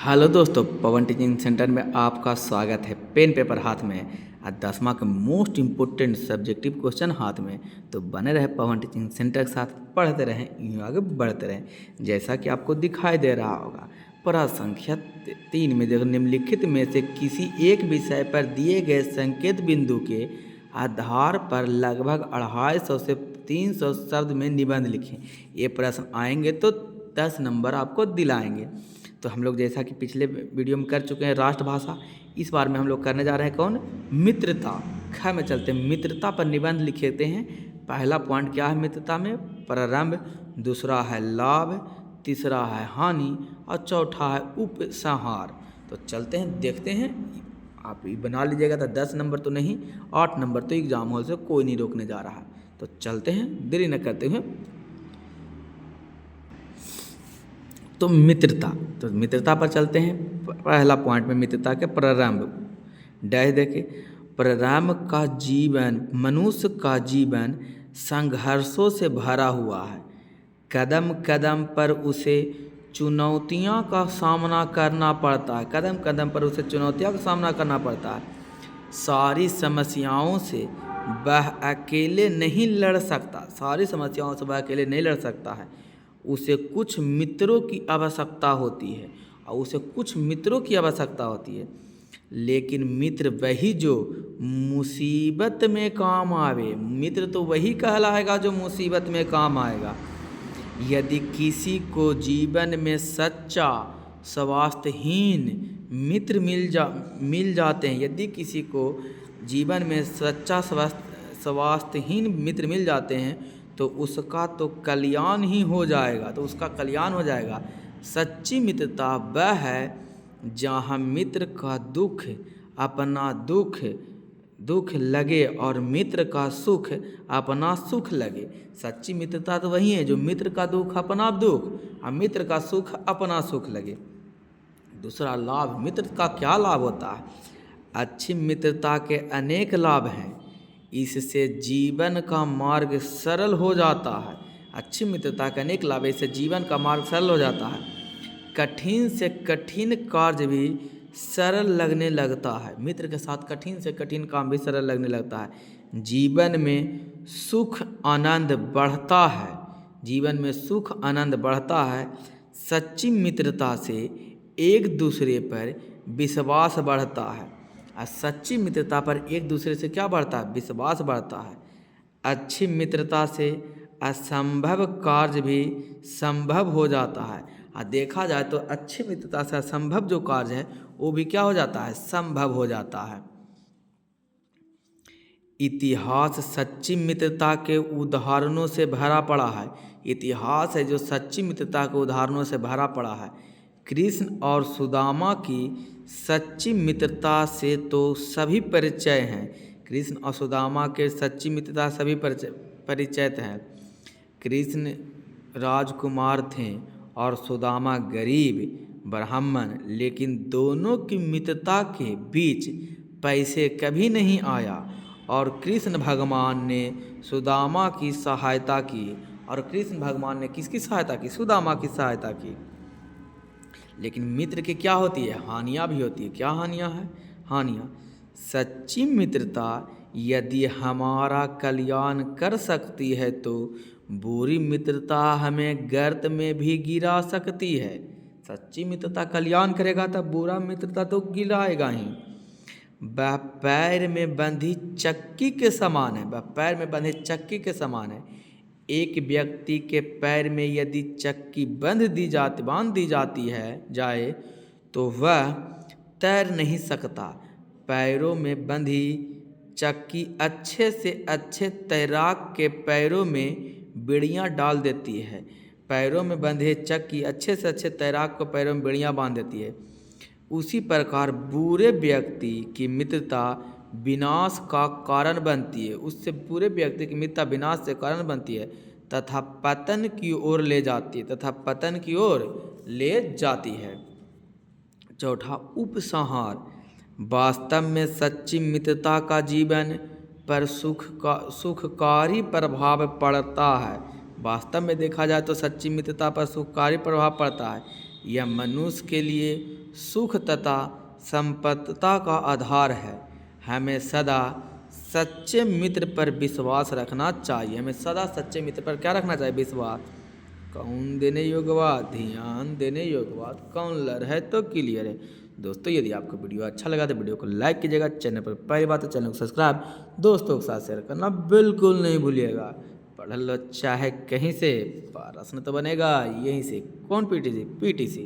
Hello दोस्तों, पवन teaching centre में आपका स्वागत है। पेन पेपर हाथ में और 10वां के मोस्ट इम्पोर्टेंट सब्जेक्टिव क्वेश्चन हाथ में। तो बने रहे पवन टीचिंग सेंटर के साथ, पढ़ते रहें, यूँ आगे बढ़ते रहें। जैसा कि आपको दिखाई दे रहा होगा, प्रश्न संख्या 3 में देखो, निम्नलिखित में से किसी एक विषय पर दिए गए संकेत बिंदु के आधार पर लगभग 250 से 300 शब्द में निबंध लिखें। ये प्रश्न आएंगे तो 10 नंबर आपको दिलाएंगे। तो हम लोग जैसा कि पिछले वीडियो में कर चुके हैं राष्ट्रभाषा, इस बार में हम लोग करने जा रहे हैं कौन, मित्रता। ख में चलते हैं, मित्रता पर निबंध लिखते हैं। पहला पॉइंट क्या है मित्रता में, प्रारंभ, दूसरा है लाभ, तीसरा है हानि और चौथा है उपसंहार। तो चलते हैं, देखते हैं। आप ये बना लीजिएगा तो 10 नंबर तो नहीं, 8 नंबर तो एग्जाम हॉल से कोई नहीं रोकने जा रहा। तो चलते हैं, देरी न करते हुए। तो मित्रता, तो मित्रता पर चलते हैं। पहला पॉइंट में मित्रता के प्रारंभ डैश देखे, प्रारंभ का जीवन, मनुष्य का जीवन संघर्षों से भरा हुआ है। कदम कदम पर उसे चुनौतियों का सामना करना पड़ता है। कदम कदम पर उसे चुनौतियों का सामना करना पड़ता है। सारी समस्याओं से वह अकेले नहीं लड़ सकता। सारी समस्याओं से वह अकेले नहीं लड़ सकता है। उसे कुछ मित्रों की आवश्यकता होती है, और उसे कुछ मित्रों की आवश्यकता होती है। लेकिन मित्र वही जो मुसीबत में काम आवे। मित्र तो वही कहलाएगा जो मुसीबत में काम आएगा। यदि किसी को जीवन में सच्चा स्वास्थ्यहीन मित्र मिल जाते हैं, यदि किसी को जीवन में सच्चा स्वास्थ्यहीन मित्र मिल जाते हैं, तो उसका तो कल्याण ही हो जाएगा। तो उसका कल्याण हो जाएगा। सच्ची मित्रता वह है जहाँ मित्र का दुख अपना दुख लगे और मित्र का सुख अपना सुख लगे। सच्ची मित्रता तो वही है जो मित्र का दुख अपना दुख और मित्र का सुख अपना सुख लगे। दूसरा लाभ, मित्र का क्या लाभ होता है। अच्छी मित्रता के अनेक लाभ हैं। इससे जीवन का मार्ग सरल हो जाता है। अच्छी मित्रता के अनेक लाभ, इससे जीवन का मार्ग सरल हो जाता है। कठिन से कठिन कार्य भी सरल लगने लगता है। मित्र के साथ कठिन से कठिन काम भी सरल लगने लगता है। जीवन में सुख आनंद बढ़ता है। जीवन में सुख आनंद बढ़ता है। सच्ची मित्रता से एक दूसरे पर विश्वास बढ़ता है। और सच्ची मित्रता पर एक दूसरे से क्या बढ़ता है, विश्वास बढ़ता है। अच्छी मित्रता से असंभव कार्य भी संभव हो जाता है। और देखा जाए तो अच्छी मित्रता से असंभव जो कार्य है वो भी क्या हो जाता है, संभव हो जाता है। इतिहास सच्ची मित्रता के उदाहरणों से भरा पड़ा है। इतिहास है जो सच्ची मित्रता के उदाहरणों से भरा पड़ा है। कृष्ण और सुदामा की सच्ची मित्रता से तो सभी परिचय हैं। कृष्ण और सुदामा के सच्ची मित्रता सभी परिचित हैं। कृष्ण राजकुमार थे और सुदामा गरीब ब्राह्मण, लेकिन दोनों की मित्रता के बीच पैसे कभी नहीं आया। और कृष्ण भगवान ने सुदामा की सहायता की। और कृष्ण भगवान ने किसकी सहायता की, सुदामा की सहायता की। लेकिन मित्र की क्या होती है, हानियाँ भी होती है। क्या हानियाँ हैं, हानियाँ, सच्ची मित्रता यदि हमारा कल्याण कर सकती है तो बुरी मित्रता हमें गर्त में भी गिरा सकती है। सच्ची मित्रता कल्याण करेगा तब बुरा मित्रता तो गिराएगा ही। वह पैर में बंधी चक्की के समान है। वह पैर में बंधी चक्की के समान है। एक व्यक्ति के पैर में यदि चक्की बांध दी जाती है जाए तो वह तैर नहीं सकता। पैरों में बंधी चक्की अच्छे से अच्छे तैराक के पैरों में बेड़ियां डाल देती है। पैरों में बंधे चक्की अच्छे से अच्छे तैराक को पैरों में बेड़ियां बांध देती है। उसी प्रकार बुरे व्यक्ति की मित्रता विनाश का कारण बनती है। उससे बुरे व्यक्ति की मित्रता विनाश से कारण बनती है तथा पतन की ओर ले जाती है। चौथा, उपसंहार, वास्तव में सच्ची मित्रता का जीवन पर सुखकारी प्रभाव पड़ता है। वास्तव में देखा जाए तो सच्ची मित्रता पर सुखकारी प्रभाव पड़ता है। यह मनुष्य के लिए सुख तथा संपन्नता का आधार है। हमें सदा सच्चे मित्र पर विश्वास रखना चाहिए। हमें सदा सच्चे मित्र पर क्या रखना चाहिए? विश्वास। कौन देने योग्य बात, ध्यान देने योग्य बात, कौन लर है तो क्लियर है। दोस्तों यदि आपको वीडियो अच्छा लगा तो वीडियो को लाइक कीजिएगा, चैनल पर पहली बात है चैनल को सब्सक्राइब, दोस्तों के साथ शेयर करना बिल्कुल नहीं भूलिएगा। पढ़ लो चाहे कहीं से, प्रश्न तो बनेगा यहीं से। कौन? पीटीसी।